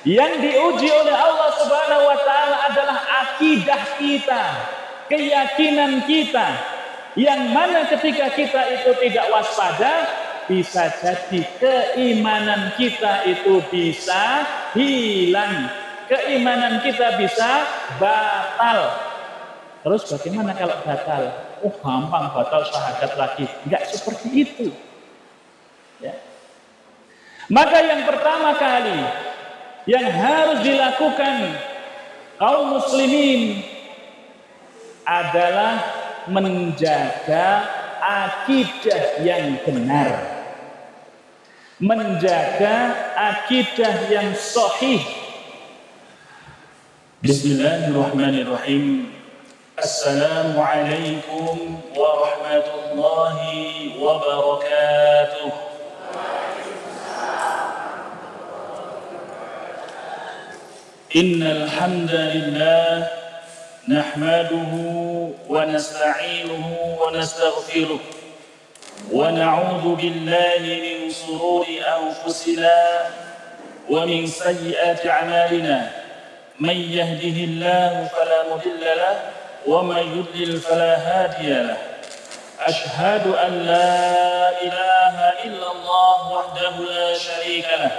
Yang diuji oleh Allah Subhanahu wa taala adalah akidah kita, keyakinan kita, yang mana ketika kita itu tidak waspada, bisa jadi keimanan kita itu bisa hilang, keimanan kita bisa batal. Terus bagaimana kalau batal? Oh, gampang batal syahadat lagi. Enggak seperti itu. Ya. Maka yang pertama kali yang harus dilakukan kaum muslimin adalah menjaga akidah yang benar, menjaga akidah yang sahih. Bismillahirrahmanirrahim. Assalamualaikum warahmatullahi wabarakatuh. Innal hamdalillah nahmaduhu wa nasta'inuhu wa nastaghfiruh wa na'udzu billahi min shururi anfusina wa min sayyiati a'malina man yahdihillahu fala mudilla lahu wa man yudlil fala hadiya lahu. Ashhadu an la ilaha illallah wahdahu la syarika lahu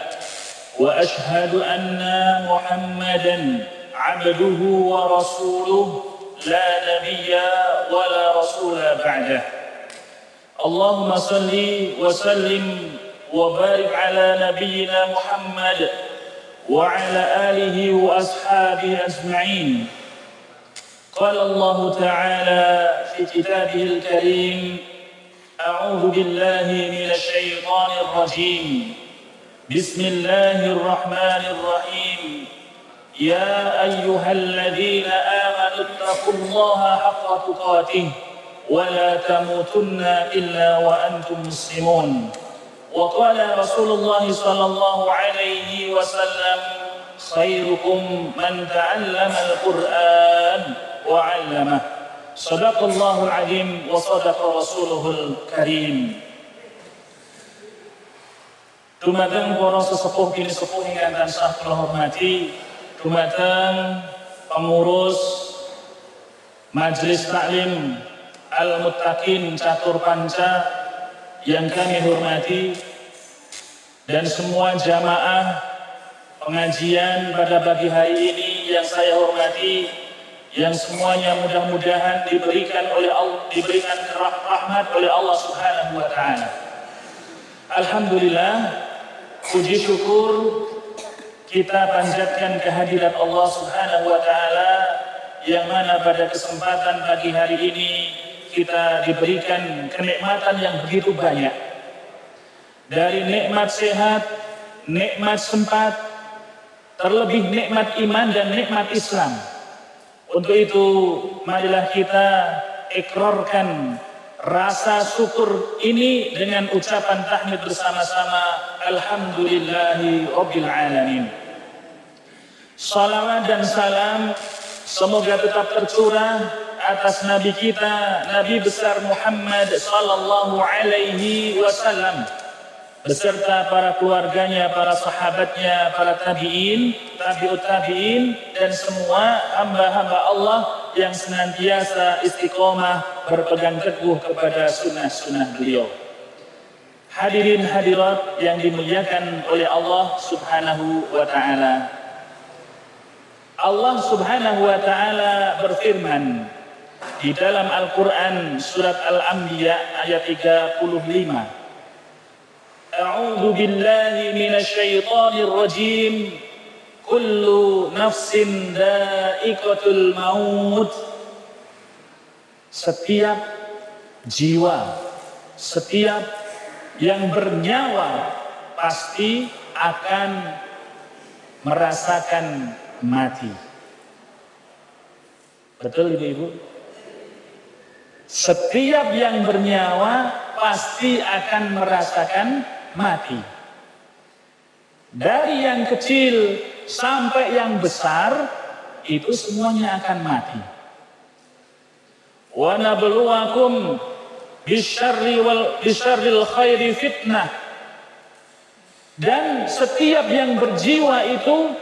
wa ashhadu anna Muhammadan abduhu wa rasuluh la nabiyya wa la rasula ba'dah. Allahumma salli wa sallim wa barik ala nabiyyina Muhammad wa ala alihi wa ashabihi ajma'in. Qala Allah ta'ala fi kitabihil karim, a'udzu billahi minasy syaithanir rajim. Bismillahirrahmanirrahim. Ya ayyuhalladzina amanu taqullaha haqqa tuqatih wa la tamutunna illa wa antum muslimun. Wa qala Rasulullah sallallahu alaihi wasallam, khairukum man ta'allama al-Qur'an wa 'allamah. Shadaqallahul 'azim wa shadaqa rasuluhul karim. Dumateng para sesepuh kini sepuh ingkang tansah kula hormati, dumateng pengurus Majelis Taklim Al-Muttaqin Catur Panca yang kami hormati, dan semua jamaah pengajian pada pagi hari ini yang saya hormati, yang semuanya mudah-mudahan diberikan rahmat oleh Allah Subhanahu wa taala. Alhamdulillah, puji syukur kita panjatkan kehadirat Allah Subhanahu wa taala, yang mana pada kesempatan pagi hari ini kita diberikan kenikmatan yang begitu banyak. Dari nikmat sehat, nikmat sempat, terlebih nikmat iman dan nikmat Islam. Untuk itu, marilah kita ikrarkan rasa syukur ini dengan ucapan tahmid bersama-sama. Alhamdulillahi Rabbil Alamin. Salawat dan salam semoga tetap tercurah atas Nabi kita, Nabi besar Muhammad sallallahu alaihi wasallam, beserta para keluarganya, para sahabatnya, para tabi'in, tabi'ut tabi'in, dan semua hamba-hamba Allah yang senantiasa istiqomah berpegang teguh kepada sunnah-sunnah beliau. Hadirin hadirat yang dimuliakan oleh Allah Subhanahu wa ta'ala. Allah Subhanahu wa ta'ala berfirman di dalam Al-Quran surat Al-Anbiya ayat 35. A'udzu billahi minasy syaithanir rajim. Kullu nafsin dha'iqatul maut. Setiap jiwa, setiap yang bernyawa pasti akan merasakan mati. Betul Ibu-ibu? Setiap yang bernyawa pasti akan merasakan mati. Dari yang kecil sampai yang besar, itu semuanya akan mati. Wa nabluwakum bisyarril khairi fitnah. Dan setiap yang berjiwa itu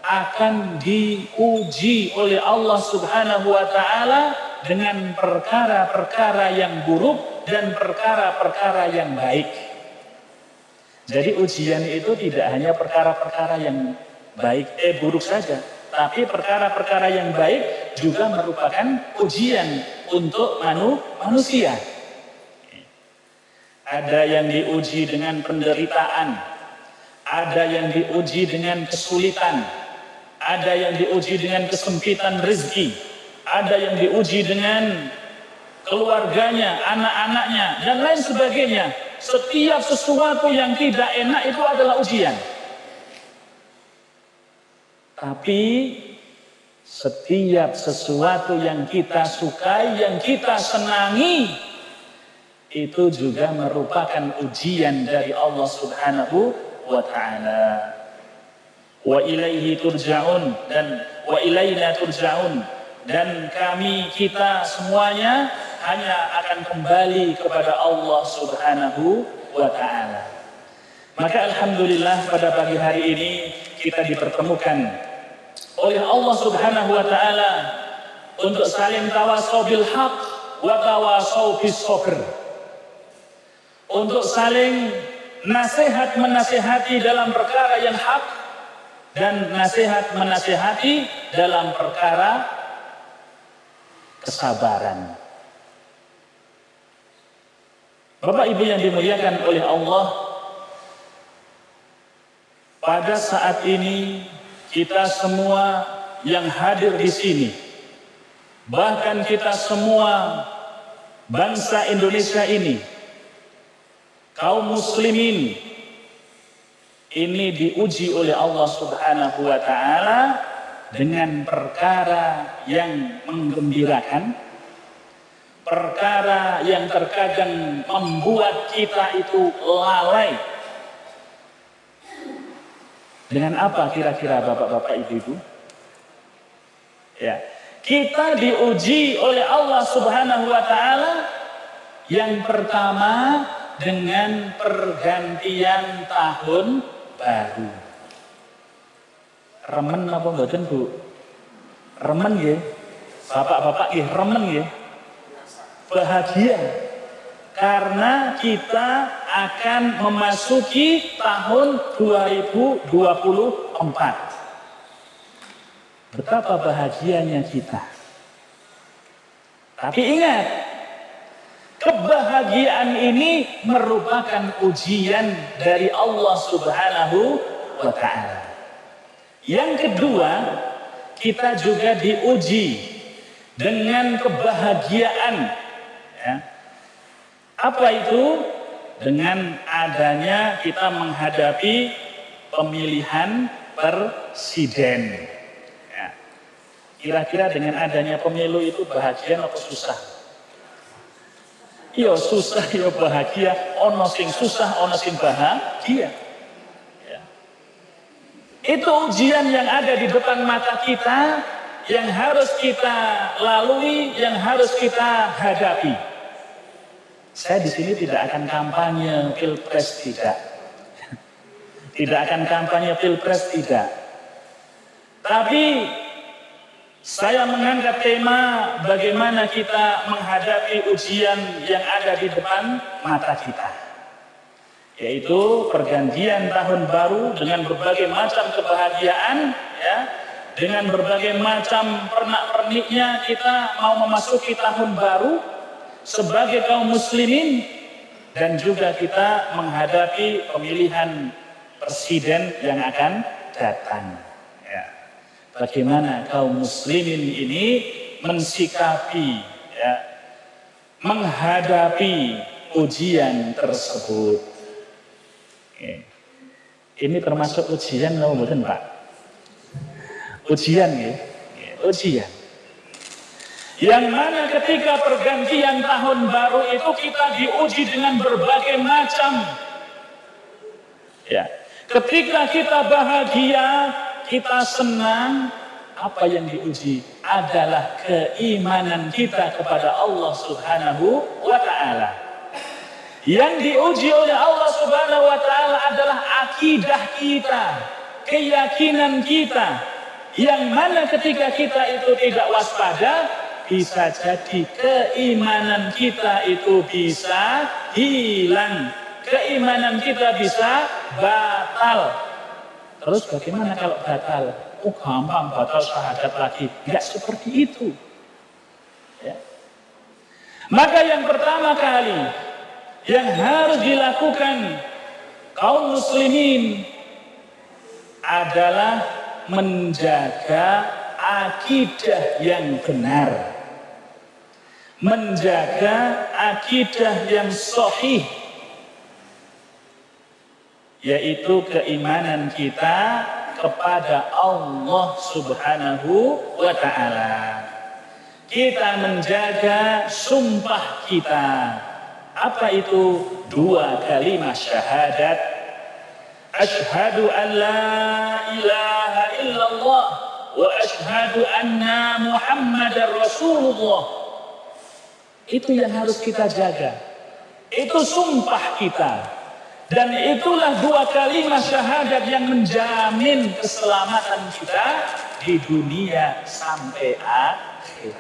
akan diuji oleh Allah Subhanahu wa taala dengan perkara-perkara yang buruk dan perkara-perkara yang baik. Jadi ujian itu tidak hanya perkara-perkara yang buruk saja, tapi perkara-perkara yang baik juga merupakan ujian untuk manusia. Ada yang diuji dengan penderitaan, ada yang diuji dengan kesulitan, ada yang diuji dengan kesempitan rezeki, ada yang diuji dengan keluarganya, anak-anaknya, dan lain sebagainya. Setiap sesuatu yang tidak enak itu adalah ujian. Tapi setiap sesuatu yang kita sukai, yang kita senangi, itu juga merupakan ujian dari Allah Subhanahu wa ta'ala. Wa ilaihi turja'un dan wa ilaina turja'un, dan kita semuanya hanya akan kembali kepada Allah Subhanahu wa ta'ala. Maka alhamdulillah pada pagi hari ini kita dipertemukan oleh Allah Subhanahu wa ta'ala untuk saling tawasau bil haq wa tawasau bis sabr, untuk saling nasihat menasihati dalam perkara yang hak dan nasihat menasihati dalam perkara kesabaran. Bapak Ibu yang dimuliakan oleh Allah, pada saat ini kita semua yang hadir di sini, bahkan kita semua bangsa Indonesia ini, kaum muslimin, ini diuji oleh Allah Subhanahu wa ta'ala dengan perkara yang menggembirakan, perkara yang terkadang membuat kita itu lalai. Dengan apa kira-kira bapak-bapak, ibu-ibu? Ya, kita diuji oleh Allah Subhanahu wa ta'ala yang pertama dengan pergantian tahun baru. Remen apa mboten, Bu? Remen nggih. Bapak-bapak nggih remen nggih. Bahagia karena kita akan memasuki tahun 2024. Betapa bahagianya kita. Tapi ingat, kebahagiaan ini merupakan ujian dari Allah Subhanahu wa ta'ala. Yang kedua, kita juga diuji dengan kebahagiaan. Ya. Apa itu? Dengan adanya kita menghadapi pemilihan presiden. Ya. Kira-kira dengan adanya pemilu itu bahagia atau susah? Iya susah, iya bahagia. Ono sing susah, ono sing bahagia. Ya. Itu ujian yang ada di depan mata kita, yang harus kita lalui, yang harus kita hadapi. Saya di sini tidak akan kampanye pilpres, tidak. Tidak akan kampanye pilpres, tidak. Tapi saya mengangkat tema bagaimana kita menghadapi ujian yang ada di depan mata kita. Yaitu pergantian tahun baru dengan berbagai macam kebahagiaan, ya, dengan berbagai macam pernak-perniknya kita mau memasuki tahun baru sebagai kaum muslimin, dan juga kita menghadapi pemilihan presiden yang akan datang. Ya. Bagaimana kaum muslimin ini mensikapi, ya, menghadapi ujian tersebut. Ya. Ini termasuk ujian, betul Pak? Ujian, ya, ujian. Yang mana ketika pergantian tahun baru itu kita diuji dengan berbagai macam. Ya, ketika kita bahagia, kita senang, apa yang diuji adalah keimanan kita kepada Allah Subhanahu wa ta'ala. Yang diuji oleh Allah Subhanahu wa ta'ala adalah akidah kita, keyakinan kita, Yang mana ketika kita itu tidak waspada, bisa jadi keimanan kita itu bisa hilang. Keimanan kita bisa batal. Terus bagaimana kalau batal? Oh gampang batal syahadat lagi. Enggak seperti itu. Ya. Maka yang pertama kali yang harus dilakukan kaum muslimin adalah menjaga akidah yang benar. Menjaga akidah yang sahih, yaitu keimanan kita kepada Allah Subhanahu wa ta'ala. Kita menjaga sumpah kita. Apa itu? 2 kalimat syahadat. Asyhadu an la ilaha illallah wa asyhadu anna Muhammadar Rasulullah. Itu yang harus kita jaga. Itu sumpah kita. Dan itulah 2 kalimat syahadat yang menjamin keselamatan kita di dunia sampai akhir.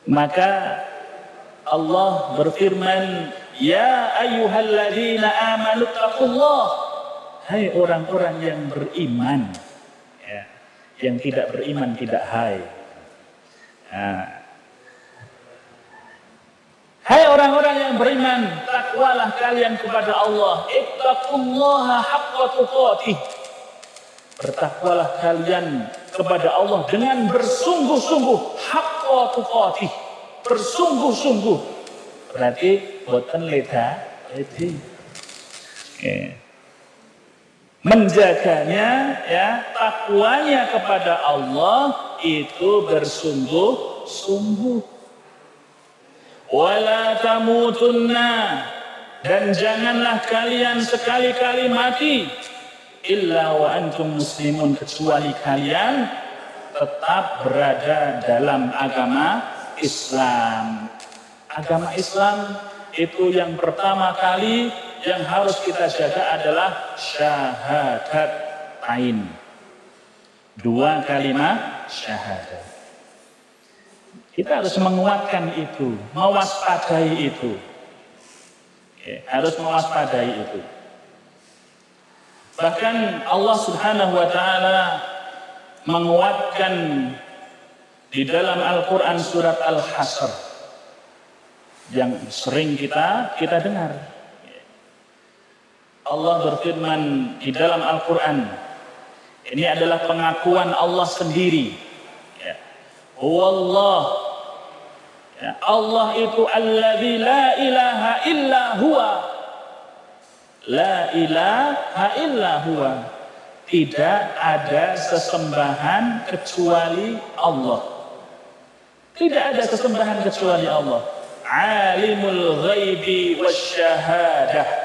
Maka Allah berfirman, ya ayyuhalladzina amanu taqullah. Hai orang-orang yang beriman. Ya, yang tidak beriman tidak hai. Nah, hai orang-orang yang beriman, takwalah kalian kepada Allah. Ittaqullaha haqqa tuqatih. Bertakwalah kalian kepada Allah dengan bersungguh-sungguh. Haqqa tuqatih. Bersungguh-sungguh. Berarti boten leda. Menjaganya, ya, takwanya kepada Allah itu bersungguh-sungguh. Wala tamutunna, dan janganlah kalian sekali-kali mati illa wa antum muslimun, kecuali kalian tetap berada dalam agama Islam. Agama Islam itu yang pertama kali yang harus kita jaga adalah syahadat tain. 2 kalimat syahadat. Kita harus menguatkan itu, mewaspadai itu. Harus mewaspadai itu. Bahkan Allah Subhanahu wa ta'ala menguatkan di dalam Al-Quran surat Al-Hasr yang sering kita dengar. Allah berfirman di dalam Al-Quran, ini adalah pengakuan Allah sendiri. Wallah, ya, Allah itu alladzi la ilaha illa huwa. La ilaha illa huwa. Tidak ada sesembahan kecuali Allah. Tidak ada sesembahan kecuali Allah. Alimul ghaibi wasyahadah.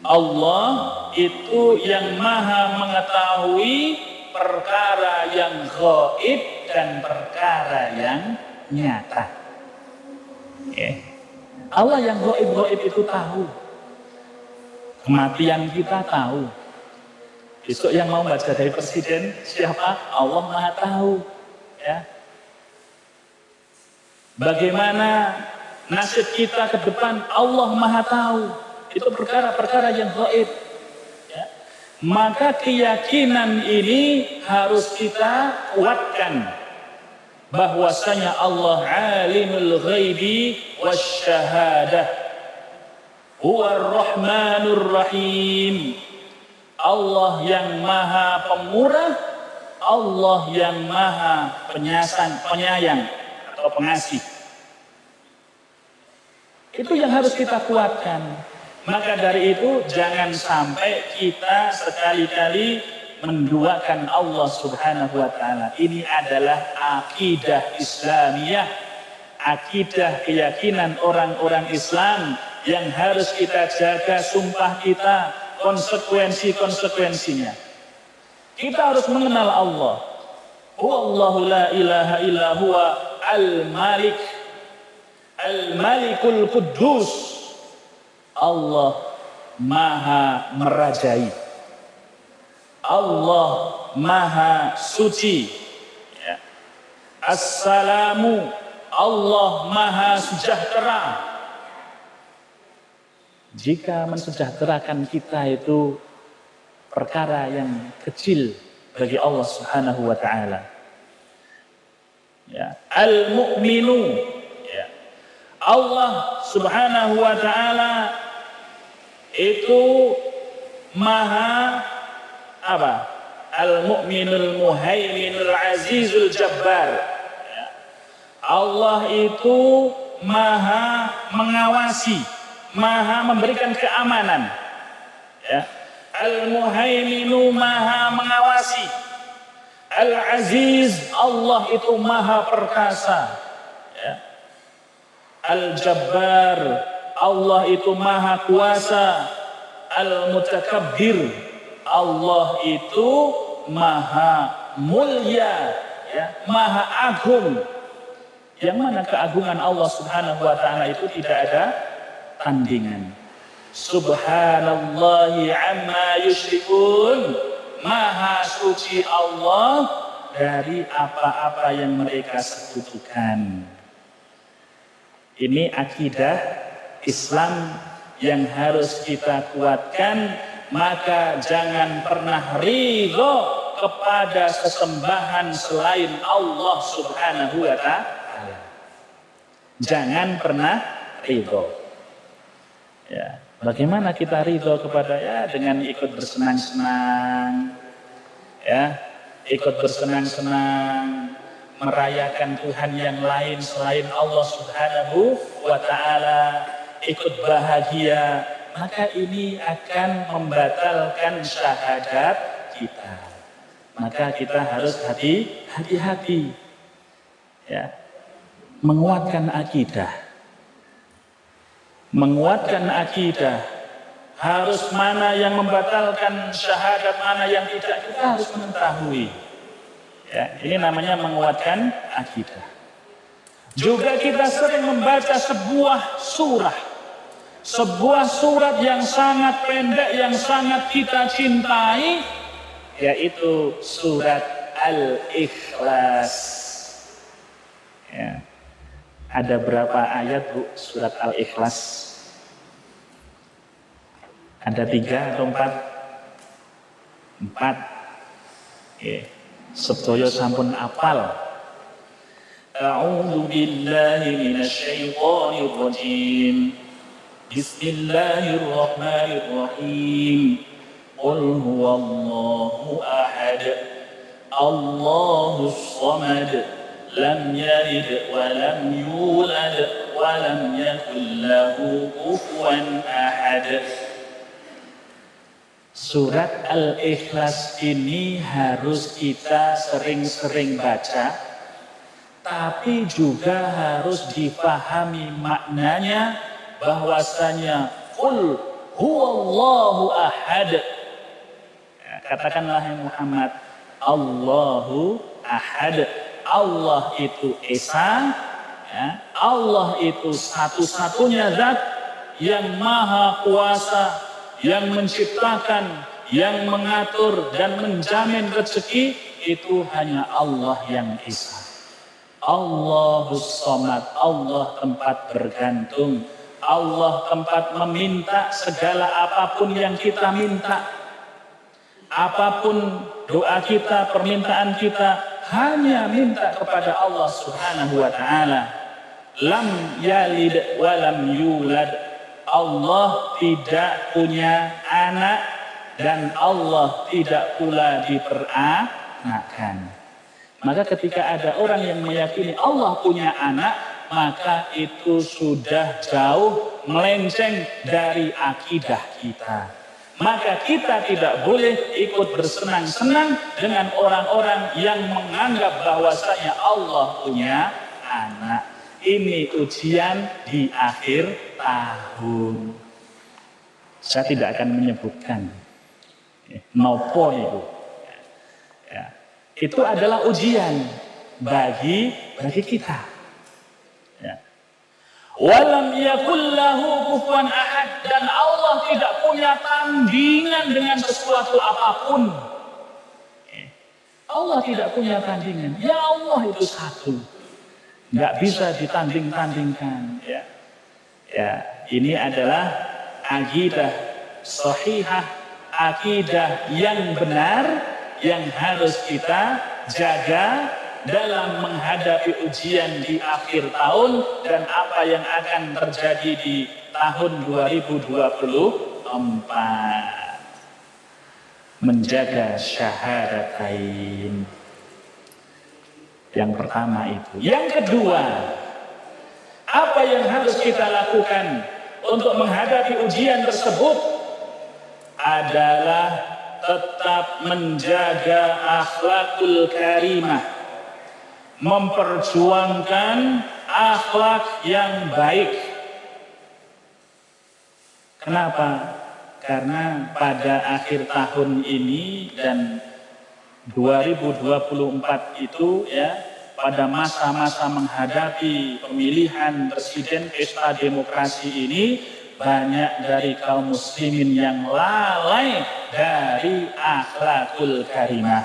Allah itu yang maha mengetahui perkara yang gaib dan perkara yang nyata. Allah yang gaib itu tahu. Kematian kita tahu. Besok yang mau baca dari presiden siapa? Allah maha tahu. Ya. Bagaimana nasib kita ke depan? Allah maha tahu. Itu perkara-perkara yang gaib. Maka keyakinan ini harus kita kuatkan, bahwasanya Allah alimul ghaibi wasyahadah, huwar rahmanur rahim. Allah yang maha pemurah, Allah yang maha penyayang atau pengasih. Itu yang harus kita kuatkan. Maka dari itu jangan sampai kita sekali-kali menduakan Allah Subhanahu wa ta'ala. Ini adalah akidah Islamiyah, akidah keyakinan orang-orang Islam yang harus kita jaga sumpah kita, konsekuensi-konsekuensinya. Kita harus mengenal Allah. Wallahu la ilaha illa huwa al-malik, al-malikul quddus. Allah maha merajai. Allah Maha Suci. Ya. Assalamu, Allah Maha Sejahtera. Jika mensejahterakan kita itu perkara yang kecil bagi Allah Subhanahu wa taala. Ya, Al-Mu'minu. Ya. Allah Subhanahu wa taala itu Maha apa? Al-Mu'minul Muhaiminul Azizul Jabbar. Ya. Allah itu Maha mengawasi, Maha memberikan keamanan. Ya. Al-Muhaiminu Maha mengawasi. Al-Aziz, Allah itu Maha perkasa. Ya. Al-Jabbar, Allah itu Maha kuasa. Al-Mutakabbir, Allah itu Maha mulia, ya, Maha agung. Yang mana keagungan Allah Subhanahu wa taala itu tidak ada tandingan. Subhanallahi amma yusyrikun. Maha suci Allah dari apa-apa yang mereka sekutukan. Ini akidah Islam yang harus kita kuatkan. Maka jangan pernah ridho kepada sesembahan selain Allah Subhanahu wa ta'ala. Jangan pernah ridho. Ya, bagaimana kita ridho kepada, ya, dengan ikut bersenang-senang, ya, ikut bersenang-senang, merayakan Tuhan yang lain selain Allah Subhanahu wa ta'ala, ikut bahagia, maka ini akan membatalkan syahadat kita. Maka kita harus hati-hati, ya, menguatkan akidah. Menguatkan akidah, harus mana yang membatalkan syahadat, mana yang tidak, kita harus mengetahui. Ya, ini namanya menguatkan akidah. Juga kita sering membaca sebuah surat yang sangat pendek, yang sangat kita cintai, yaitu surat Al-Ikhlas. Ya. Ada berapa ayat, Bu, surat Al-Ikhlas? Ada 3 atau 4? 4. Okay. Sedaya sampun apal. A'udzu billahi minasy syaithanir rajim. Bismillahirrahmanirrahim. Qul huwallahu ahad. Allahus samad. Lam yalid wa lam yulad wa lam yakul lahu kufuwan ahad. Surat Al-Ikhlas ini harus kita sering-sering baca, tapi juga harus dipahami maknanya, bahwasanya qul huwallahu ahad. Ya, katakanlah Muhammad, Allahu ahad. Allah itu Esa, ya, Allah itu satu-satunya zat yang maha kuasa, yang menciptakan, yang mengatur dan menjamin rezeki, itu hanya Allah yang Esa. Allahus Samad, Allah tempat bergantung, Allah tempat meminta segala apapun yang kita minta. Apapun doa kita, permintaan kita, hanya minta kepada Allah Subhanahu wa ta'ala. Lam yalid wa lam yulad. Allah tidak punya anak dan Allah tidak pula diperanakan. Maka ketika ada orang yang meyakini Allah punya anak, maka itu sudah jauh melenceng dari akidah kita. Maka kita tidak boleh ikut bersenang-senang dengan orang-orang yang menganggap bahwasanya Allah punya anak. Ini ujian di akhir tahun. Saya tidak akan menyebutkan nopo itu. Ya. Itu adalah ujian bagi kita. Ya. Walam yakul lahu kufuwan ahad, dan Allah tidak punya tandingan dengan sesuatu apapun. Allah tidak punya tandingan. Ya Allah itu satu. Nggak bisa ditanding-tandingkan. Ya. Ya, ini adalah akidah sahihah, akidah yang benar yang harus kita jaga dalam menghadapi ujian di akhir tahun dan apa yang akan terjadi di tahun 2024. Menjaga syahadatain. Yang pertama itu. Yang kedua, apa yang harus kita lakukan untuk menghadapi ujian tersebut adalah tetap menjaga akhlakul karimah, memperjuangkan akhlak yang baik. Kenapa? Karena pada akhir tahun ini dan 2024 itu ya, pada masa-masa menghadapi pemilihan presiden pesta demokrasi ini, banyak dari kaum muslimin yang lalai dari akhlakul karimah.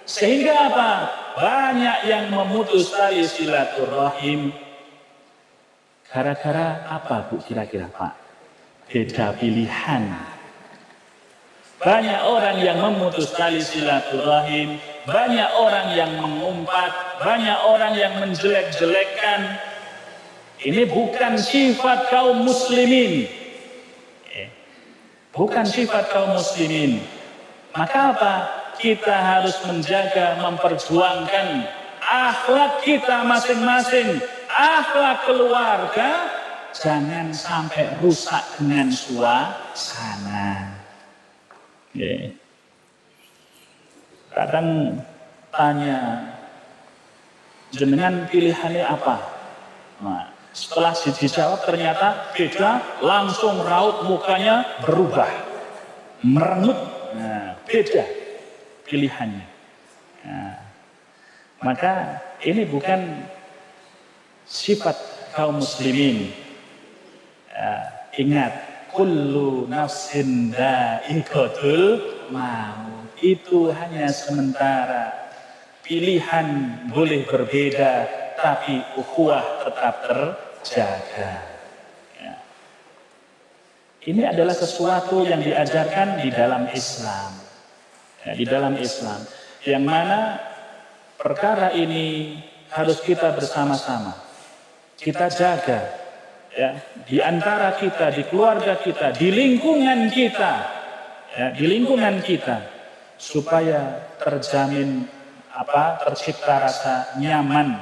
Sehingga apa? Banyak yang memutus tali silaturahim. Gara-gara apa Bu kira-kira Pak? Beda pilihan. Banyak orang yang memutus tali silaturahim, banyak orang yang mengumpat, banyak orang yang menjelek-jelekkan. Ini bukan sifat kaum muslimin. Bukan sifat kaum muslimin. Maka apa? Kita harus menjaga, memperjuangkan akhlak kita masing-masing, akhlak keluarga, jangan sampai rusak dengan suasana. Kadang tanya, jenengan pilihannya apa? Nah, setelah dijawab ternyata beda, langsung raut mukanya berubah, merengut. Nah, beda pilihannya. Nah, maka ini bukan sifat kaum muslimin. Ingat, kullu nafsin dha'iqatul maut. Itu hanya sementara. Pilihan boleh berbeda, tapi ukhuwah tetap terjaga. Ya. Ini adalah sesuatu yang diajarkan di dalam Islam. Ya, di dalam Islam. Yang mana perkara ini harus kita bersama-sama. Kita jaga. Ya, di antara kita, di keluarga kita, di lingkungan kita, ya, di lingkungan kita, supaya terjamin tercipta rasa nyaman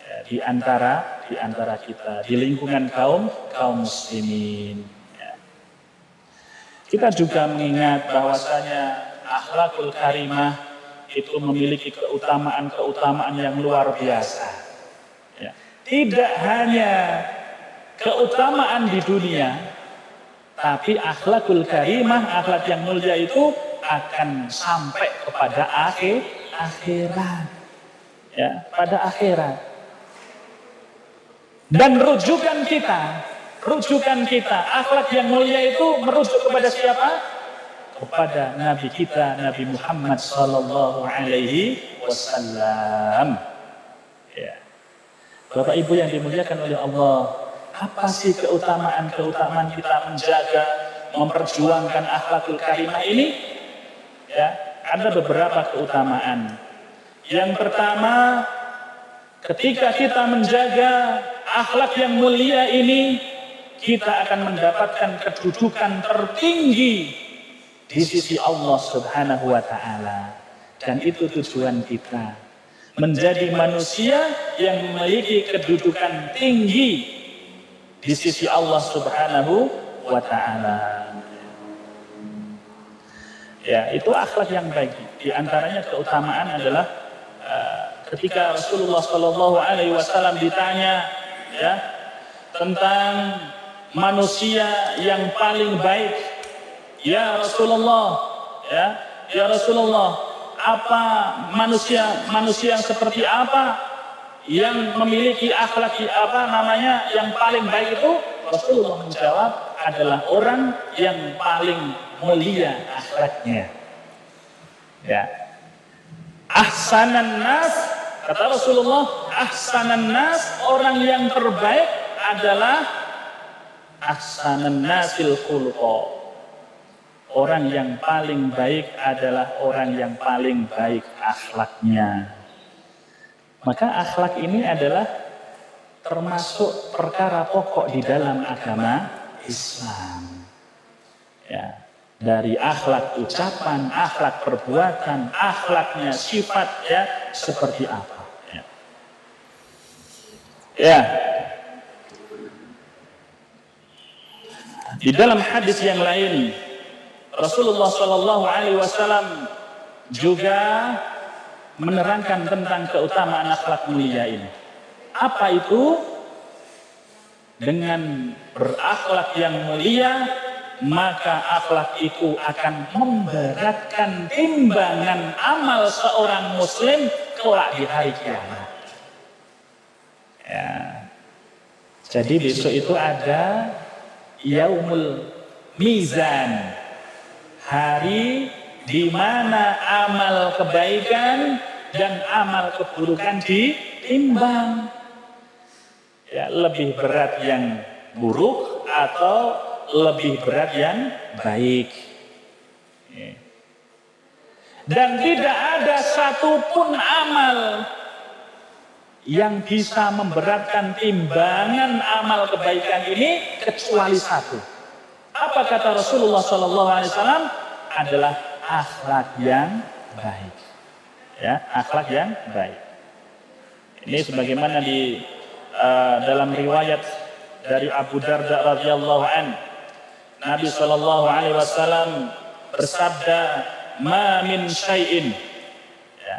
ya, di antara kita, di lingkungan kaum muslimin. Ya. Kita juga mengingat bahwasanya akhlakul karimah itu memiliki keutamaan yang luar biasa. Ya. Tidak hanya keutamaan di dunia, tapi akhlakul karimah, akhlak yang mulia itu akan sampai kepada akhirat. Ya, pada akhirat. Dan rujukan kita, akhlak yang mulia itu merujuk kepada siapa? Kepada Nabi kita, Nabi Muhammad sallallahu alaihi wasallam. Ya. Bapak Ibu yang dimuliakan oleh Allah, apa sih keutamaan kita menjaga, memperjuangkan akhlakul karimah ini? Ya, ada beberapa keutamaan. Yang pertama, ketika kita menjaga akhlak yang mulia ini, kita akan mendapatkan kedudukan tertinggi di sisi Allah Subhanahu wa taala. Dan itu tujuan kita, menjadi manusia yang memiliki kedudukan tinggi di sisi Allah Subhanahu wa ta'ala. Ya, itu akhlak yang baik. Di antaranya keutamaan adalah ketika Rasulullah Shallallahu Alaihi Wasallam ditanya ya tentang manusia yang paling baik, ya Rasulullah, ya Rasulullah, apa manusia yang seperti apa yang memiliki akhlak yang paling baik itu? Rasulullah menjawab, adalah orang yang paling mulia akhlaknya. Ya. Ahsanan nas, kata Rasulullah, ahsanan nas, orang yang terbaik adalah ahsanan nasil khuluqa. Orang yang paling baik adalah orang yang paling baik akhlaknya. Maka akhlak ini adalah termasuk perkara pokok di dalam agama Islam. Ya, dari akhlak ucapan, akhlak perbuatan, akhlaknya sifat, ya, seperti apa. Ya. Di dalam hadis yang lain, Rasulullah Shallallahu Alaihi Wasallam juga menerangkan tentang keutamaan akhlak mulia ini. Apa itu? Dengan berakhlak yang mulia, maka akhlak itu akan memberatkan timbangan amal seorang muslim kelak di hari kiamat. Ya. Jadi besok itu ada Yaumul Mizan, hari di mana amal kebaikan dan amal keburukan ditimbang. Ya, lebih berat yang buruk atau lebih berat yang baik. Dan tidak ada satupun amal yang bisa memberatkan timbangan amal kebaikan ini kecuali satu. Apa kata Rasulullah SAW? Adalah akhlak yang baik. Ya, akhlak yang baik. Ini sebagaimana di dalam riwayat dari Abu Darda radhiyallahu an, Nabi SAW bersabda, "Ma min syai'in." Ya.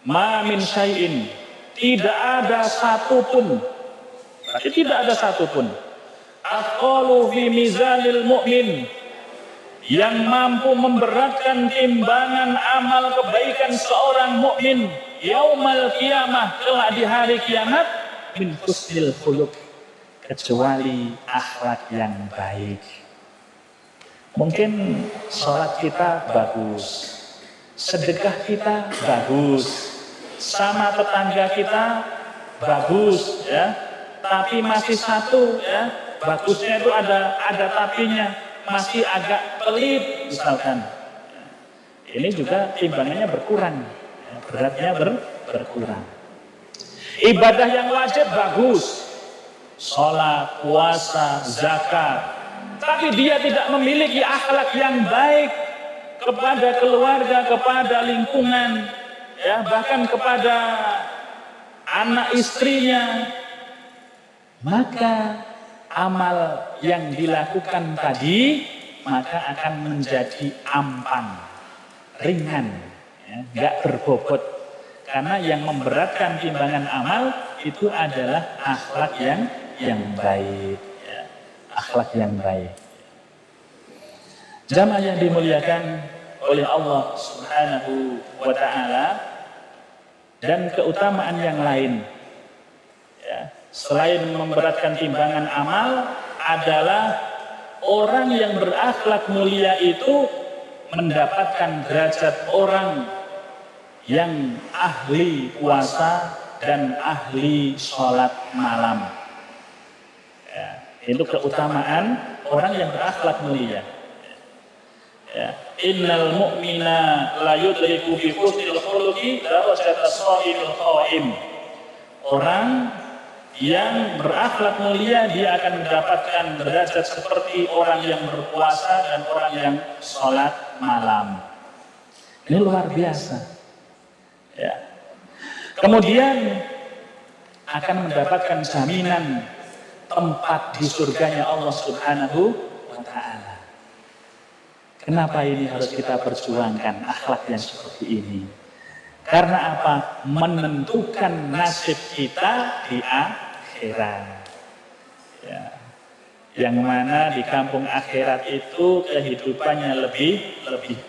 Ma min syai'in. Tidak ada satupun. Berarti tidak ada satupun. Aqalu fi mizanil mu'min, yang mampu memberatkan timbangan amal kebaikan seorang mukmin yaumal qiyamah, kelak di hari kiamat, min husnil khuluq, kecuali akhlak yang baik. Mungkin sholat kita bagus, sedekah kita bagus, sama tetangga kita bagus, ya, tapi masih satu, ya, bagusnya itu ada tapinya, masih agak pelit misalkan. Ini juga timbangannya berkurang, ya, beratnya berkurang. Ibadah yang wajib bagus, sholat, puasa, zakat, tapi dia tidak memiliki akhlak yang baik kepada keluarga, kepada lingkungan, ya, bahkan kepada anak istrinya, maka amal yang dilakukan tadi maka akan menjadi ampan, ringan, ya, nggak berbobot. Karena yang memberatkan timbangan amal itu adalah akhlak yang baik, ya, akhlak yang baik. Jamaah yang dimuliakan oleh Allah Subhanahu wa Ta'ala, dan keutamaan yang lain, ya, selain memberatkan timbangan amal adalah orang yang berakhlak mulia itu mendapatkan derajat orang yang ahli puasa dan ahli sholat malam. Ya, itu keutamaan orang yang berakhlak mulia. Ya. Innal mu'mina la yudriku bi husnil khuluqi darajata sha'imil qa'im. Orang yang berakhlak mulia dia akan mendapatkan derajat seperti orang yang berpuasa dan orang yang sholat malam. Ini luar biasa. Ya. Kemudian akan mendapatkan jaminan tempat di surganya Allah Subhanahu wa Ta'ala. Kenapa ini harus kita perjuangkan akhlak yang seperti ini? Karena apa? Menentukan nasib kita di akhirat. Ya. Yang mana di kampung akhirat itu kehidupannya lebih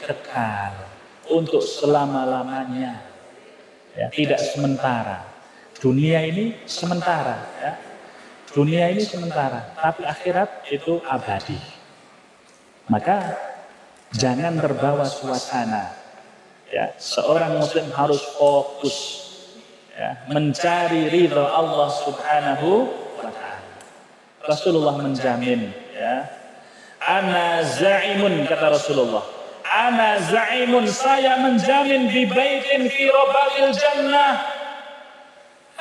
kekal untuk selama-lamanya. Ya, tidak sementara. Dunia ini sementara, ya. Dunia ini sementara, tapi akhirat itu abadi. Maka jangan terbawa suasana Ya, seorang muslim harus fokus ya, mencari ridha Allah Subhanahu wa taala. Rasulullah menjamin ya. Ana za'imun, kata Rasulullah. Ana za'imun, saya menjamin bi baitin fi rabatil jannah.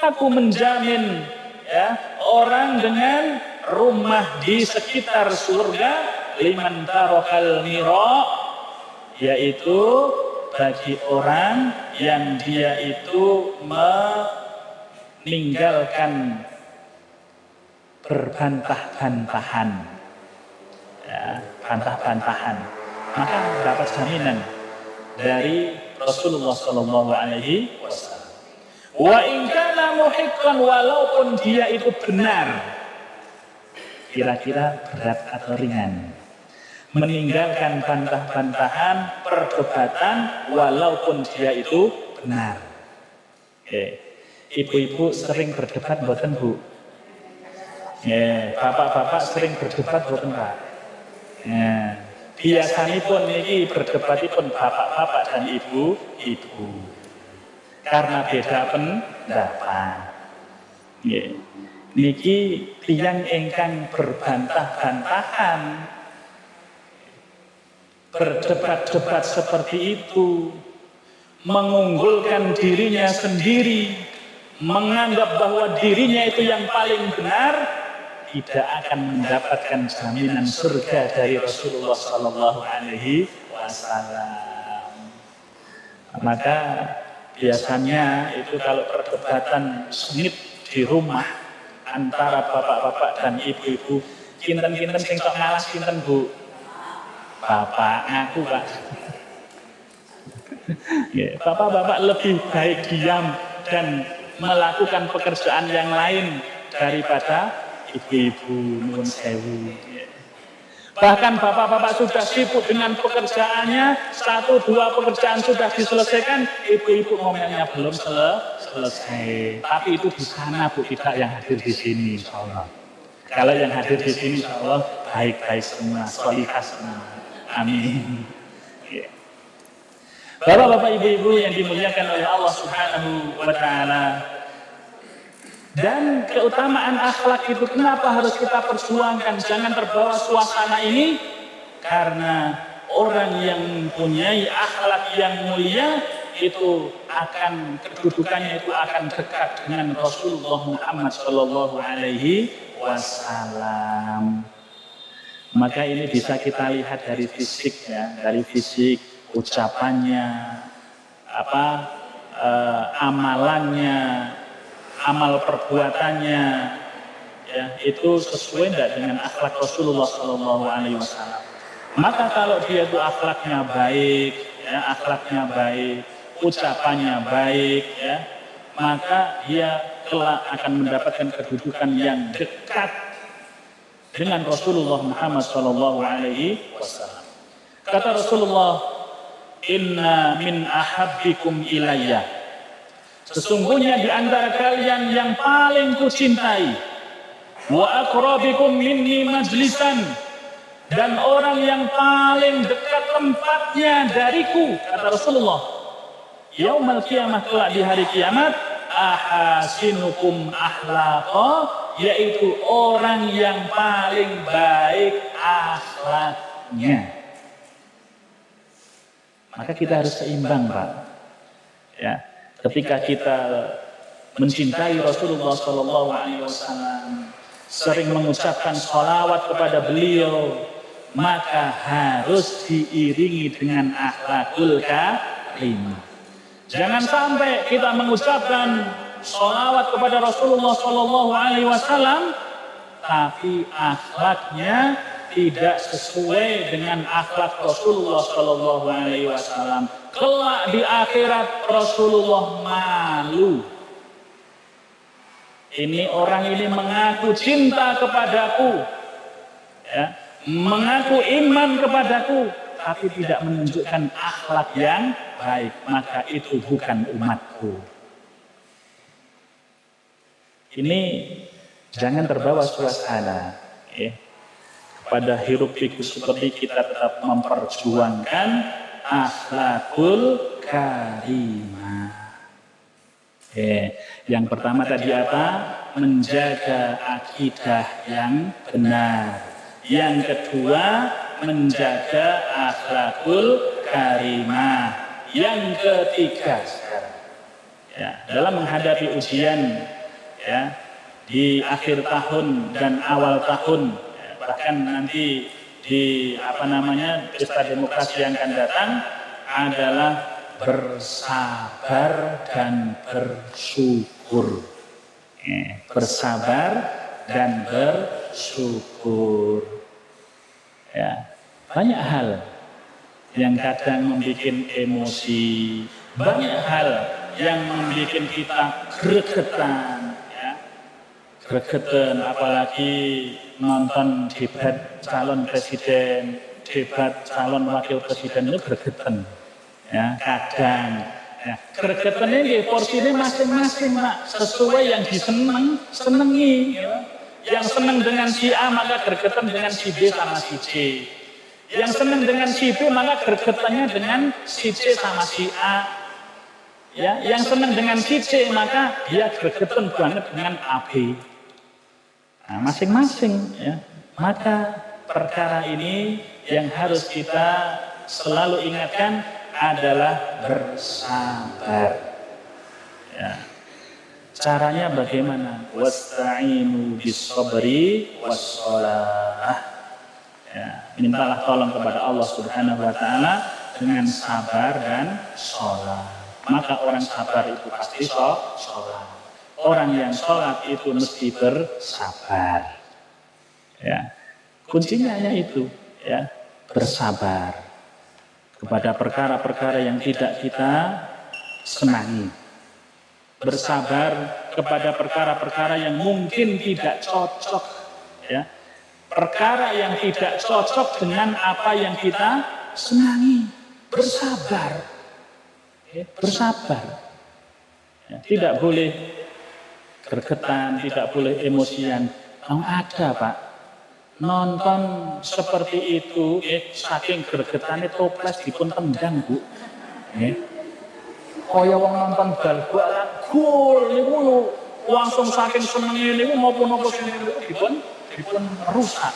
Aku menjamin ya, orang dengan rumah di sekitar surga, liman tarakal mira, yaitu bagi orang yang dia itu meninggalkan berbantah-bantahan, ya, bantah-bantahan, maka dapat jaminan dari Rasulullah Shallallahu Alaihi Wasallam. Wa in kana muhiqqan, walaupun dia itu benar, kira-kira berat atau ringan, meninggalkan bantah-bantahan, perdebatan, walaupun dia itu benar. Oke. Ibu-ibu sering berdebat mboten, Bu? Bapak-bapak sering berdebat mboten, Pak? Biasanipun niki berdebatipun bapak-bapak dan ibu-ibu. Karena beda pendapat. Niki tiyang ingkang berbantah-bantahan, berdebat-debat seperti itu, mengunggulkan dirinya sendiri, menganggap bahwa dirinya itu yang paling benar, tidak akan mendapatkan jaminan surga dari Rasulullah Sallallahu Alaihi Wasallam. Maka biasanya itu kalau perdebatan sengit di rumah antara bapak-bapak dan ibu-ibu, kinten-kinten sing tok ngalah kinten, Bu? Bapak ngaku, Pak. Bapak-bapak lebih baik diam dan melakukan pekerjaan yang lain daripada ibu-ibu, nuwun sewu. Bahkan bapak-bapak sudah sibuk dengan pekerjaannya, 1-2 pekerjaan sudah diselesaikan, ibu-ibu ngomelnya belum selesai. Tapi itu di sana, Bu, tidak yang hadir di sini, insya Allah. Kalau yang hadir di sini, insya Allah baik-baik semua, sholihah semua. Amin. Bapak-bapak, ibu-ibu yang dimuliakan oleh Allah Subhanahu wa taala. Dan keutamaan akhlak itu kenapa harus kita perjuangkan? Jangan terbawa suasana ini, karena orang yang mempunyai akhlak yang mulia itu akan kedudukannya itu akan dekat dengan Rasulullah Muhammad Shallallahu Alaihi Wasallam. Maka ini bisa kita lihat dari fisik ya, dari fisik, ucapannya, amalannya, amal perbuatannya, ya, itu sesuai tidak dengan akhlak Rasulullah Shallallahu Alaihi Wasallam. Maka kalau dia itu akhlaknya baik, ya, ucapannya baik, ya, maka dia kelak akan mendapatkan kedudukan yang dekat dengan Rasulullah Muhammad Shallallahu Alaihi Wasallam. Kata Rasulullah, Inna min ahabbikum ilayya, sesungguhnya di antara kalian yang paling kucintai, wa aqrabikum minni majlisan, dan orang yang paling dekat tempatnya dariku, kata Rasulullah, yaumal qiyamah, kelak di hari kiamat, ahasinukum akhlaqa, yaitu orang yang paling baik akhlaknya. Maka kita harus seimbang, Pak. Ya. Ketika kita mencintai Rasulullah Sallallahu Alaihi Wasallam, sering mengucapkan sholawat kepada beliau, maka harus diiringi dengan akhlakul karimah. Jangan sampai kita mengucapkan sholawat kepada Rasulullah Sallallahu Alaihi Wasallam, tapi akhlaknya tidak sesuai dengan akhlak Rasulullah Sallallahu Alaihi Wasallam. Kelak di akhirat Rasulullah malu. Ini orang ini mengaku cinta kepadaku, ya, mengaku iman kepadaku, tapi tidak menunjukkan akhlak yang baik, maka itu bukan umatku. Ini jangan terbawa suasana, ya. Pada hiruk pikuk seperti kita tetap memperjuangkan akhlakul karimah. Yang pertama tadi apa? Menjaga akidah yang benar. Yang kedua, menjaga akhlakul karimah. Yang ketiga, dalam menghadapi ujian di akhir tahun dan awal tahun, bahkan nanti di pesta demokrasi yang akan datang adalah bersabar dan bersyukur. Bersabar dan bersyukur. Banyak hal yang kadang membuat emosi, banyak hal yang membuat kita gregetan, gregetan, apalagi nonton debat calon presiden, debat calon wakil presiden itu gregetan. Kadang gregetan ini porsinya masing-masing, Mak, sesuai yang senengi. Yang seneng dengan si A maka gregetan dengan si B sama si C. Yang senang dengan si B maka gregetannya dengan si C sama si A. Yang senang dengan si C maka dia gregetan banget dengan AB. Masing-masing. Maka perkara ini yang harus kita selalu ingatkan adalah bersabar. Caranya bagaimana? Wasta'inu bis-sabri was-shalah. Mintalah tolong kepada Allah Subhanahu wa taala dengan sabar dan sholat. Maka orang sabar itu pasti sholat. Orang yang sholat itu mesti bersabar. Kuncinya hanya itu, bersabar kepada perkara-perkara yang tidak kita senangi. Bersabar kepada perkara-perkara yang mungkin tidak cocok, perkara yang tidak cocok dengan apa yang kita senangi. Bersabar. Bersabar. Tidak boleh gregetan, tidak boleh emosian. Ada, Pak. Nonton seperti itu, saking gregetannya toples dipun tendang, Bu. Kaya wong nonton bal-balan, gol niku langsung saking senenge niku napa-napa sing dipun rusak,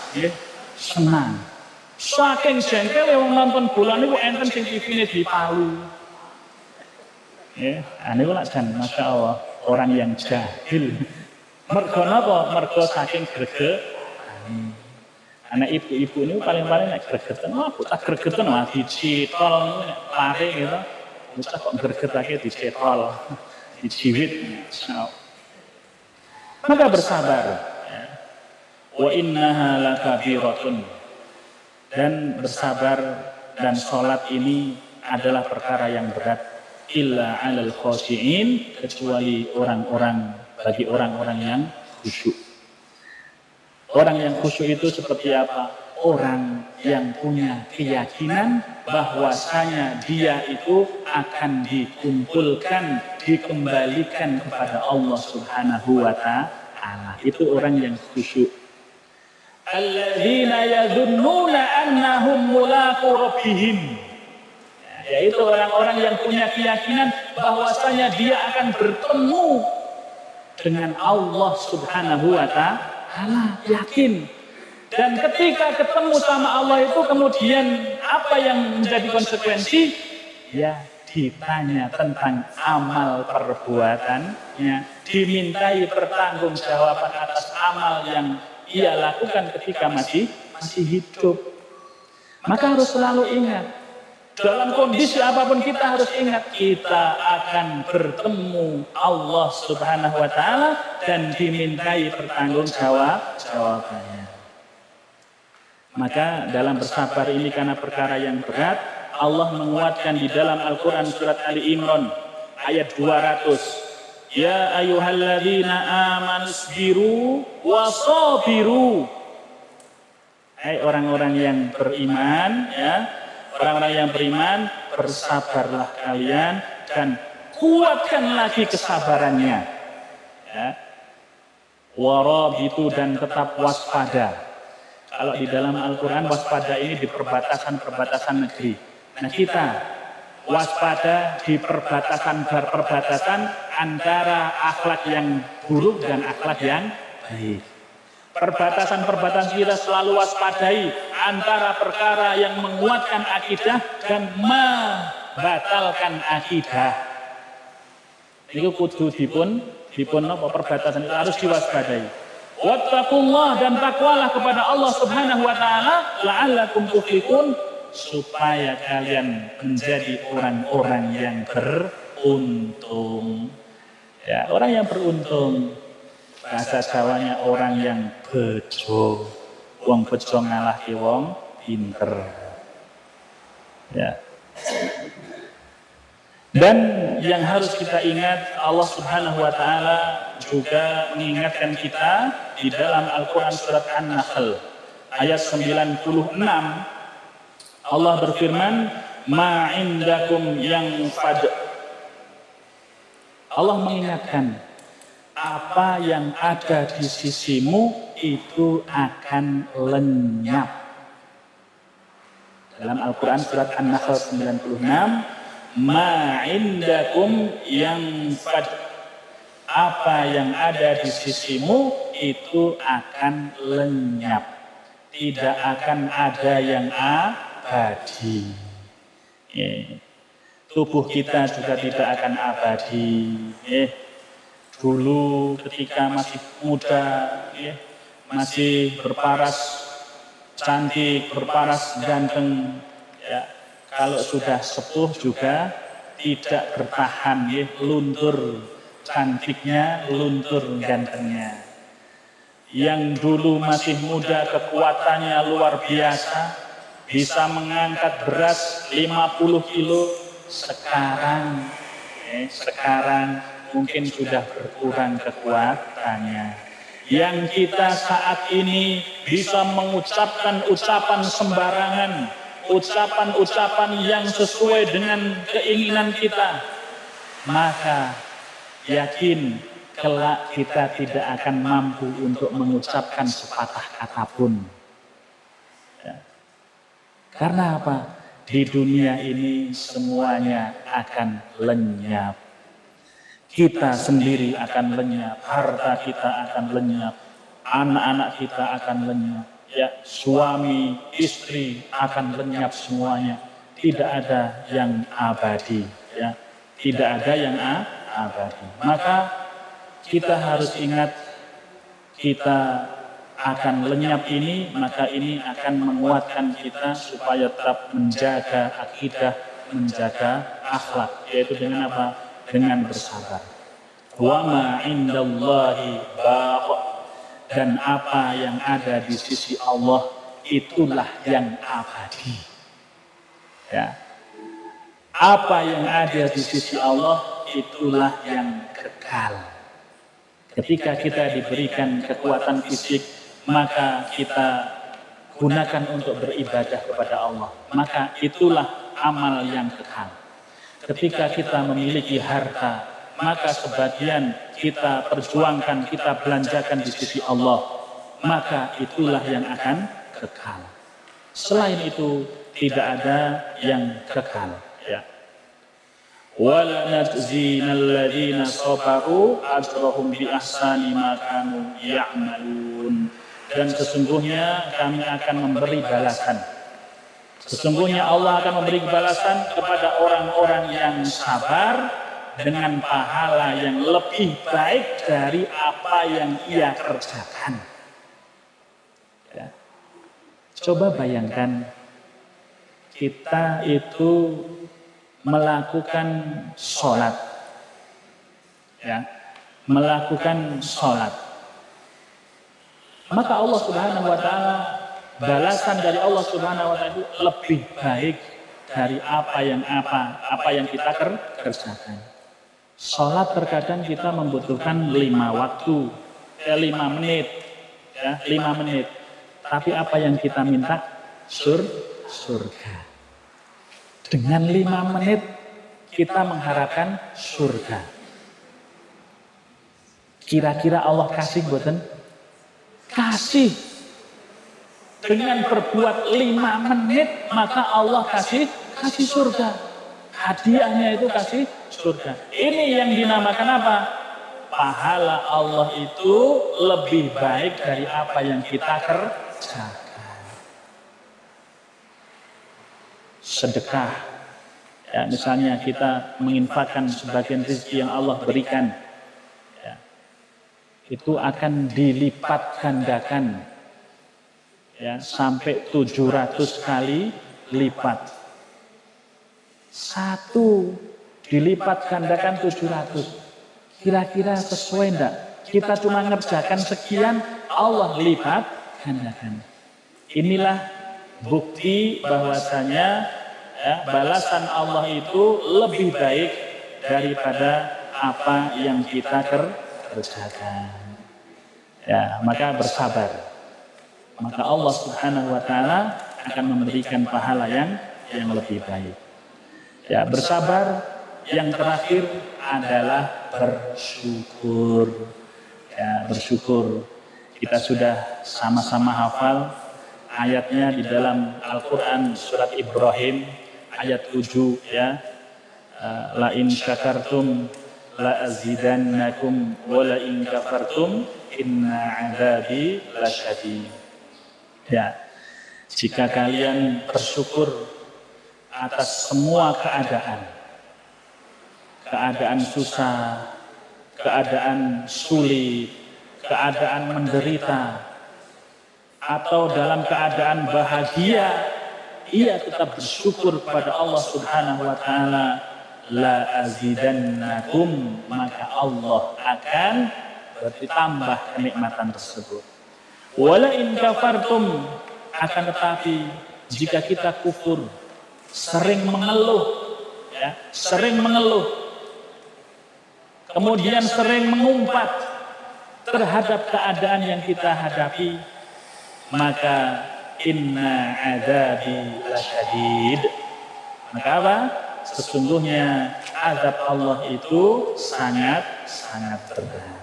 senang. Saking jengkel wong nonton bola niku enten sing TV-ne dipalu. Niku lak jan Masya Allah, orang yang jahil. Mergo napa? Mergo saking gregetan. Anak ibu-ibu niku paling-paling nek gregetan, bocah gregetan dicitol lari gitu. Bocah kok gregetake dicetol, dijiwit. Maka bersabar. Wa innaha lakabiratun. Dan bersabar dan sholat ini adalah perkara yang berat. Illa 'alal khashi'in, kecuali bagi orang-orang yang khusyuk. Orang yang khusyuk itu seperti apa? Orang yang punya keyakinan bahwasanya dia itu akan dikembalikan kepada Allah Subhanahu wa ta'ala. Itu orang yang khusyuk. Alladzina yadhunnuna annahum mulaqu rabbihim. Yaitu orang-orang yang punya keyakinan bahwasanya dia akan bertemu dengan Allah Subhanahu wa ta'ala. Yakin. Dan ketika ketemu sama Allah itu kemudian apa yang menjadi konsekuensi? Ditanya tentang amal perbuatannya, dimintai pertanggungjawaban atas amal yang ia lakukan ketika masih hidup. Maka harus selalu ingat, dalam kondisi apapun kita harus ingat, kita akan bertemu Allah Subhanahu wa ta'ala dan dimintai pertanggungjawabannya. Maka dalam bersabar ini karena perkara yang berat, Allah menguatkan di dalam Al-Quran surat Ali Imran ayat 200. Ya ayyuhalladzina amanu sabiru wasabiru. Hai orang-orang yang beriman, orang-orang yang beriman, bersabarlah kalian dan kuatkan lagi kesabarannya. Warabitu, dan tetap waspada. Kalau di dalam Al-Quran waspada ini di perbatasan-perbatasan negeri. Nah kita waspada di perbatasan antara akhlak yang buruk dan akhlak yang baik. Perbatasan kita selalu waspadai antara perkara yang menguatkan akidah dan membatalkan akidah. Itu kudu dipun apa perbatasan itu harus diwaspadai. Wattaqullah, dan takwalah kepada Allah Subhanahu wa taala la'allakum tuflihun, supaya kalian menjadi orang-orang yang beruntung. Ya, orang yang beruntung. Bahasa Jawanya orang yang bejo. Wong bejo ngalahke wong pinter. Ya. Dan yang harus kita ingat, Allah Subhanahu wa taala juga mengingatkan kita di dalam Al-Qur'an surat An-Nahl ayat 96. Allah berfirman, ma indakum yang fad. Allah mengingatkan, apa yang ada di sisimu itu akan lenyap. Dalam Al-Quran surat An-Nahl 96, ma indakum yang fad. Apa yang ada di sisimu itu akan lenyap. Tidak akan ada yang abadi. Tubuh kita juga tidak akan abadi. Dulu ketika masih muda, masih berparas cantik, berparas ganteng, ya, kalau sudah sepuh juga tidak bertahan, luntur cantiknya, luntur gantengnya. Yang dulu masih muda kekuatannya luar biasa, bisa mengangkat beras 50 kilo, sekarang mungkin sudah berkurang kekuatannya. Yang kita saat ini bisa mengucapkan ucapan sembarangan, ucapan-ucapan yang sesuai dengan keinginan kita, maka yakin kelak kita tidak akan mampu untuk mengucapkan sepatah kata pun. Ya. Karena apa? Di dunia ini semuanya akan lenyap. Kita sendiri akan lenyap, harta kita akan lenyap, anak-anak kita akan lenyap, ya, suami, istri akan lenyap semuanya. Tidak ada yang abadi, ya. Tidak ada yang abadi. Maka kita harus ingat, kita akan lenyap ini, maka ini akan menguatkan kita supaya tetap menjaga akidah, menjaga akhlak, yaitu dengan apa? Dengan bersabar. Wa ma indallahi baq, dan apa yang ada di sisi Allah itulah yang abadi. Ya. Apa yang ada di sisi Allah itulah yang kekal. Ketika kita diberikan kekuatan fisik, maka kita gunakan untuk beribadah kepada Allah. Maka itulah amal yang kekal. Ketika kita memiliki harta, maka sebagian kita perjuangkan, kita belanjakan di sisi Allah. Maka itulah yang akan kekal. Selain itu, tidak ada yang kekal. Ya. وَلَنَجْزِينَ الَّذِينَ صَبَرُوا أَجْرَهُمْ بِأَحْسَنِ مَا كَانُوا يَعْمَلُونَ. Dan sesungguhnya kami akan memberi balasan. Sesungguhnya Allah akan memberi balasan kepada orang-orang yang sabar dengan pahala yang lebih baik dari apa yang ia kerjakan. Ya. Coba bayangkan, kita itu melakukan sholat, ya, melakukan sholat, maka Allah Subhanahu wa taala, balasan dari Allah Subhanahu wa taala itu lebih baik dari apa yang kita kerjakan. Sholat terkadang kita membutuhkan 5 waktu, 5 menit, ya, 5 menit. Tapi apa yang kita minta? Surga. Dengan 5 menit kita mengharapkan surga. Kira-kira Allah kasih mboten? Kasih. Dengan berbuat 5 menit maka Allah kasih surga. Hadiahnya itu kasih surga. Ini yang dinamakan apa? Pahala Allah itu lebih baik dari apa yang kita kerjakan. Sedekah, ya, misalnya kita menginfakkan sebagian rezeki yang Allah berikan, ya, itu akan dilipat gandakan, ya, sampai 700 kali lipat. Satu dilipat gandakan 700. Kira-kira sesuai enggak? Kita cuma ngerjakan sekian, Allah lipat gandakan. Inilah bukti bahwasanya, ya, balasan Allah itu lebih baik daripada apa yang kita kerjakan. Ya, maka bersabar. Maka Allah Subhanahu wa taala akan memberikan pahala yang lebih baik. Ya, bersabar. Yang terakhir adalah bersyukur. Ya, bersyukur. Kita sudah sama-sama hafal ayatnya di dalam Al-Quran surat Ibrahim ayat 7, ya. La in syakartum la azidannakum wa la in kafartum inna adzabi lasyadid. Ya. Jika kalian bersyukur atas semua keadaan susah, keadaan sulit, keadaan menderita, atau dalam keadaan bahagia, ia tetap bersyukur kepada Allah Subhanahu wa taala, la azidannakum, maka Allah akan bertambah kenikmatan tersebut. Wala in kafartum, akan tetapi jika kita kufur, sering mengeluh, ya, kemudian sering mengumpat terhadap keadaan yang kita hadapi, maka inna adzabi lasyadid. Maka apa? Sesungguhnya azab Allah itu sangat berat.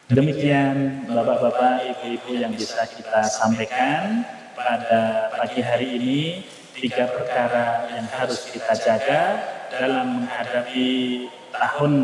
Demikian Bapak-bapak, Ibu-ibu yang bisa kita sampaikan pada pagi hari ini. 3 perkara yang harus kita jaga dalam menghadapi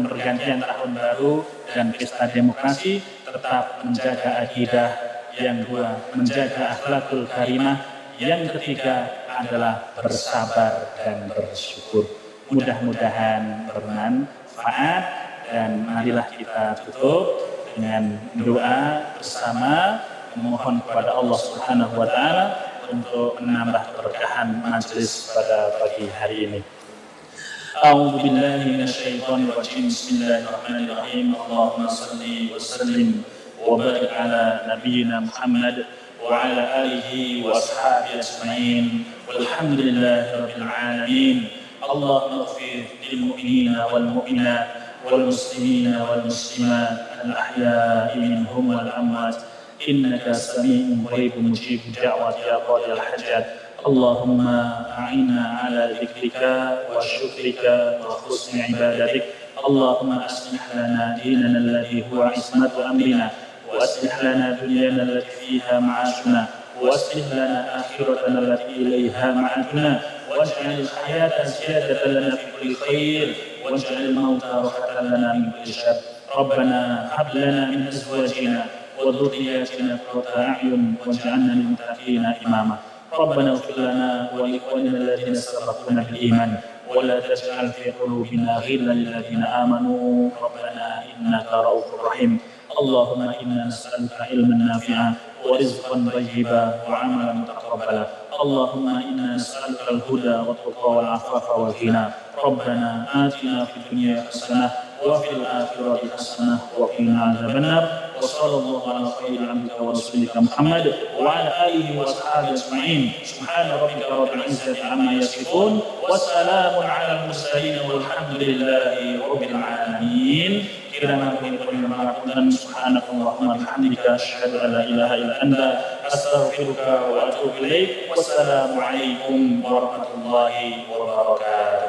pergantian tahun baru dan pesta demokrasi. Tetap menjaga akidah. Yang 2, menjaga akhlakul karimah. Yang ketiga adalah bersabar dan bersyukur. Mudah-mudahan bermanfaat, dan marilah kita tutup dengan doa bersama, memohon kepada Allah Subhanahu wa taala untuk menambah keberkahan majelis pada pagi hari ini. A'udzu billahi minasyaitonir rajim. Bismillahirrahmanirrahim. Allahumma shalli wa sallim wa barik ala nabiyyina Muhammad wa ala alihi wa ashabihi ajma'in. Walhamdulillahi rabbil alamin. Allahumma ighfir lil mu'minina wal mu'minat wal muslimina wal muslimat al ahya'i minhum wal amwat. إنك سميع قريب مجيب الدعوات يا قاضي الحاجات. اللهم أعنا على ذكرك وشكرك وحسن عبادتك. اللهم أصلح لنا ديننا الذي هو عصمة أمرنا، وأصلح لنا دنيانا التي فيها معاشنا، وأصلح لنا آخرتنا التي إليها معادنا، واجعل الحياة زيادة لنا في كل خير، واجعل الموت راحة لنا من كل شر. ربنا هب لنا من أزواجنا وذرياتنا قرة أعين واجعلنا للمتقين إماما. ربنا اغفر لنا ولإخواننا الذين سبقونا بالإيمان ولا تجعل في قلوبنا غلا للذين آمنوا ربنا إنك رؤوف رحيم. اللهم إنا نسألك علما نافعا ورزقا طيبا وعملا متقبلا. اللهم إنا نسألك الهدى والتقى والعفاف والغنى. ربنا آتنا في الدنيا حسنة وفي الآخرة حسنة وقنا عذاب النار. وصلى الله على خير عبدك ورسولك محمد وعلى آله وأصحابه أجمعين. سبحان ربك رب العزة عما يصفون والسلام على المرسلين والحمد لله رب العالمين. Kirana kulli ma'akuntan subhanakallahumma bihamdika asyhadu an la ilaha illa anta astaghfiruka wa atubu ilaik. Wassalamu alaikum warahmatullahi wabarakatuh.